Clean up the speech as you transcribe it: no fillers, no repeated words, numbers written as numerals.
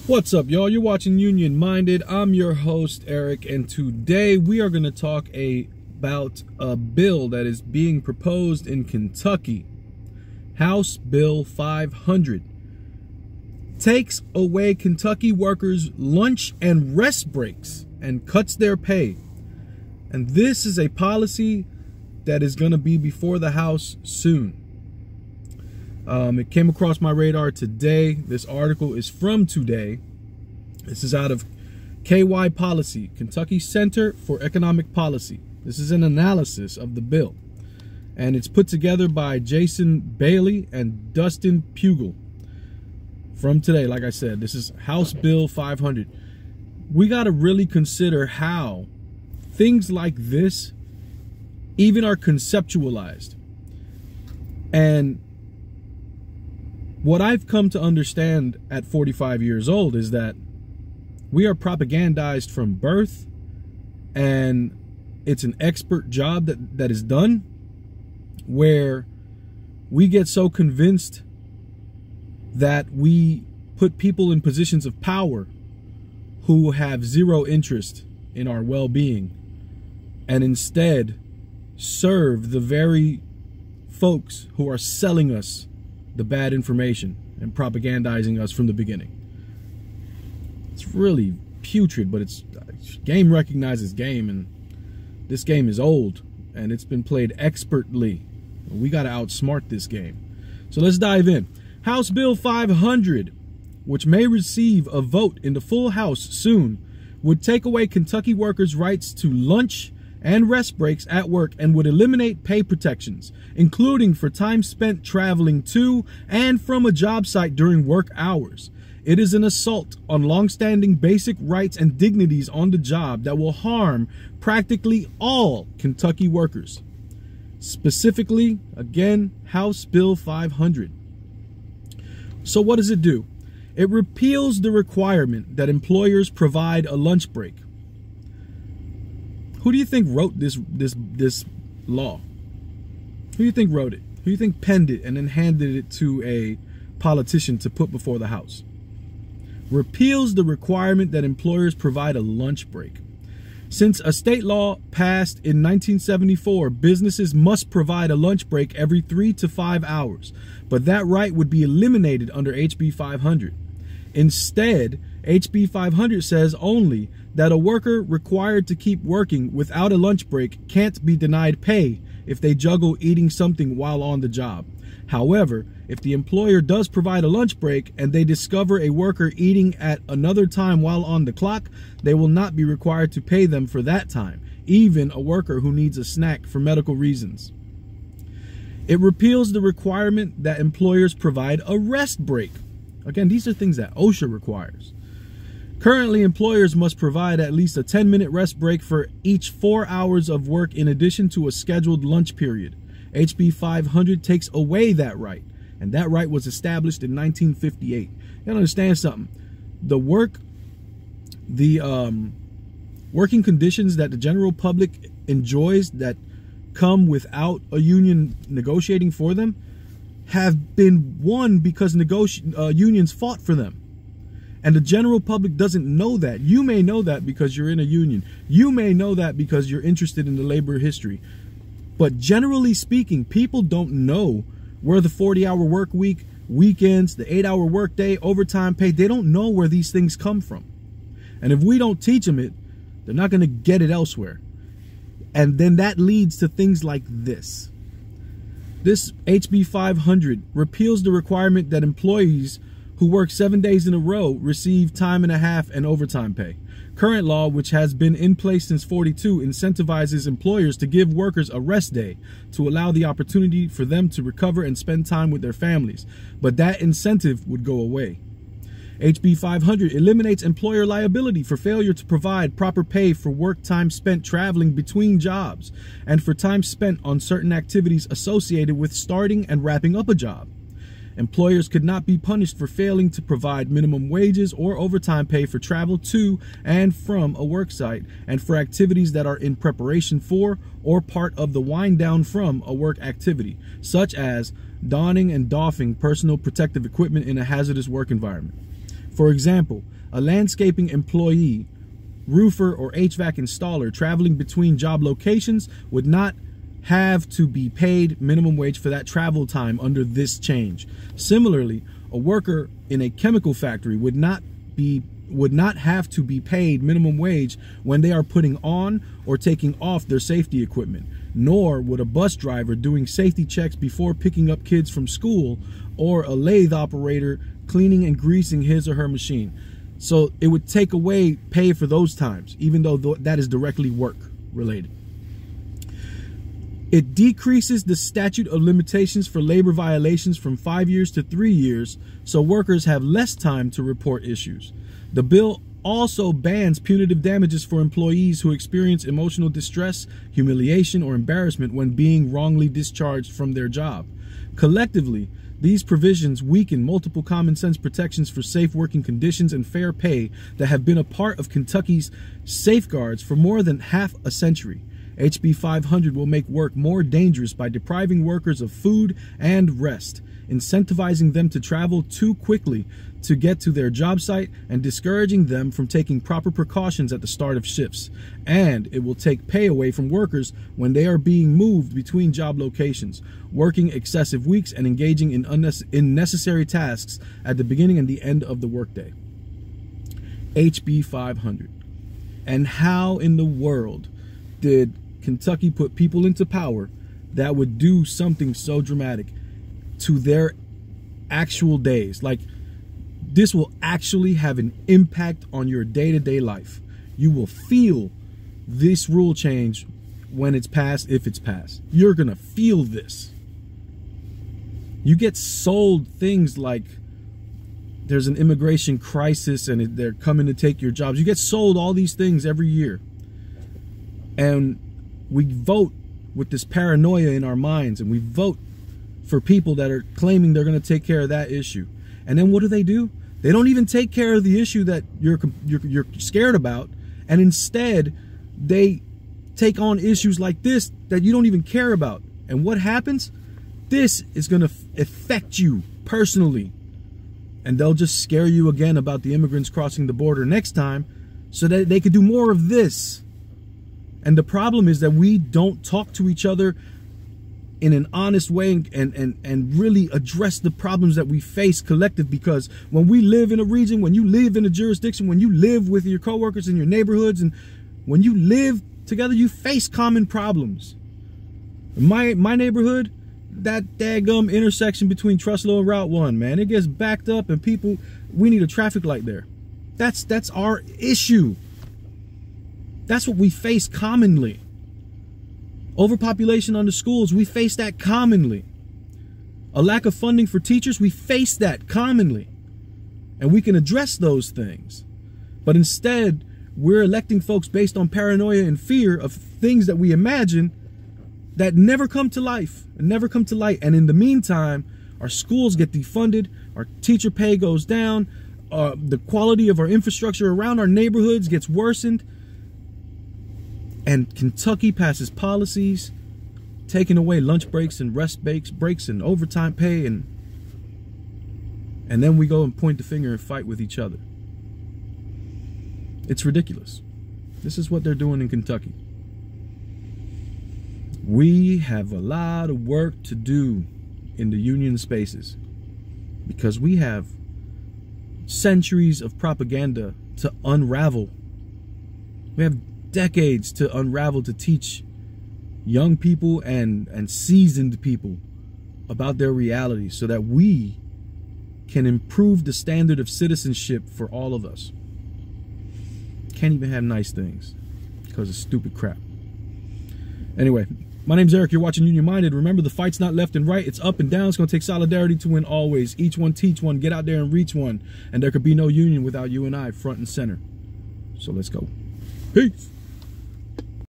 What's up, y'all? You're watching Union Minded. I'm your host, Eric, and today we are going to talk about a bill that is being proposed in Kentucky. House Bill 500 takes away Kentucky workers' lunch and rest breaks and cuts their pay. And this is a policy that is going to be before the House soon. It came across my radar today. This article is from today. This is out of KY Policy, Kentucky Center for Economic Policy. This is an analysis of the bill. And it's put together by Jason Bailey and Dustin Pugel. From today, like I said, this is House Bill 500. We got to really consider how things like this even are conceptualized. And what I've come to understand at 45 years old is that we are propagandized from birth, and it's an expert job that is done where we get so convinced that we put people in positions of power who have zero interest in our well-being and instead serve the very folks who are selling us the bad information and propagandizing us from the beginning. It's really putrid, but game recognizes game, and this game is old and it's been played expertly. We got to outsmart this game. So let's dive in. House Bill 500, which may receive a vote in the full House soon, would take away Kentucky workers' rights to lunch and rest breaks at work and would eliminate pay protections, including for time spent traveling to and from a job site during work hours. It is an assault on longstanding basic rights and dignities on the job that will harm practically all Kentucky workers. Specifically, again, House Bill 500. So what does it do? It repeals the requirement that employers provide a lunch break. Who do you think wrote this law? Who do you think wrote it? Who do you think penned it and then handed it to a politician to put before the House? Repeals the requirement that employers provide a lunch break. Since a state law passed in 1974, businesses must provide a lunch break every 3 to 5 hours, but that right would be eliminated under HB 500. Instead, HB 500 says only that a worker required to keep working without a lunch break can't be denied pay if they juggle eating something while on the job. However, if the employer does provide a lunch break and they discover a worker eating at another time while on the clock, they will not be required to pay them for that time, even a worker who needs a snack for medical reasons. It repeals the requirement that employers provide a rest break. Again, these are things that OSHA requires. Currently, employers must provide at least a 10-minute rest break for each 4 hours of work in addition to a scheduled lunch period. HB 500 takes away that right, and that right was established in 1958. You gotta understand something. The working conditions that the general public enjoys that come without a union negotiating for them have been won because unions fought for them. And the general public doesn't know that. You may know that because you're in a union. You may know that because you're interested in the labor history. But generally speaking, people don't know where the 40-hour work week, weekends, the 8-hour work day, overtime pay, they don't know where these things come from. And if we don't teach them it, they're not going to get it elsewhere. And then that leads to things like this. This HB 500 repeals the requirement that employees who work 7 days in a row receive time and a half and overtime pay. Current law, which has been in place since '42, incentivizes employers to give workers a rest day to allow the opportunity for them to recover and spend time with their families. But that incentive would go away. HB 500 eliminates employer liability for failure to provide proper pay for work time spent traveling between jobs and for time spent on certain activities associated with starting and wrapping up a job. Employers could not be punished for failing to provide minimum wages or overtime pay for travel to and from a work site and for activities that are in preparation for or part of the wind down from a work activity, such as donning and doffing personal protective equipment in a hazardous work environment. For example, a landscaping employee, roofer, or HVAC installer traveling between job locations would not have to be paid minimum wage for that travel time under this change. Similarly, a worker in a chemical factory would not have to be paid minimum wage when they are putting on or taking off their safety equipment, nor would a bus driver doing safety checks before picking up kids from school, or a lathe operator cleaning and greasing his or her machine. So it would take away pay for those times, even though that is directly work related. It decreases the statute of limitations for labor violations from 5 years to 3 years, so workers have less time to report issues. The bill also bans punitive damages for employees who experience emotional distress, humiliation, or embarrassment when being wrongly discharged from their job. Collectively, these provisions weaken multiple common sense protections for safe working conditions and fair pay that have been a part of Kentucky's safeguards for more than half a century. HB 500 will make work more dangerous by depriving workers of food and rest, incentivizing them to travel too quickly to get to their job site, and discouraging them from taking proper precautions at the start of shifts. And it will take pay away from workers when they are being moved between job locations, working excessive weeks, and engaging in unnecessary tasks at the beginning and the end of the workday. HB 500. And how in the world did Kentucky put people into power that would do something so dramatic to their actual days? Like, this will actually have an impact on your day-to-day life. You will feel this rule change when it's passed, if it's passed. You're gonna feel this. You get sold things like there's an immigration crisis and they're coming to take your jobs. You get sold all these things every year. And we vote with this paranoia in our minds, and we vote for people that are claiming they're going to take care of that issue. And then what do? They don't even take care of the issue that you're scared about, and instead they take on issues like this that you don't even care about. And what happens? This is going to affect you personally, and they'll just scare you again about the immigrants crossing the border next time so that they could do more of this. And the problem is that we don't talk to each other in an honest way and really address the problems that we face collective. Because when we live in a region, when you live in a jurisdiction, when you live with your coworkers in your neighborhoods, and when you live together, you face common problems. In my neighborhood, that daggum intersection between Truslow and Route 1, man, it gets backed up, and we need a traffic light there. That's our issue. That's what we face commonly. Overpopulation on the schools, we face that commonly. A lack of funding for teachers, we face that commonly. And we can address those things. But instead, we're electing folks based on paranoia and fear of things that we imagine that never come to life and never come to light. And in the meantime, our schools get defunded, our teacher pay goes down, the quality of our infrastructure around our neighborhoods gets worsened. And Kentucky passes policies taking away lunch breaks and rest breaks and overtime pay, and then we go and point the finger and fight with each other. It's ridiculous. This is what they're doing in Kentucky. We have a lot of work to do in the union spaces because we have centuries of propaganda to unravel. We have decades to unravel, to teach young people and seasoned people about their reality so that we can improve the standard of citizenship for all of us. Can't even have nice things because of stupid crap. Anyway, my name's Eric. You're watching Union Minded. Remember, the fight's not left and right. It's up and down. It's going to take solidarity to win always. Each one teach one. Get out there and reach one. And there could be no union without you and I front and center. So let's go. Peace.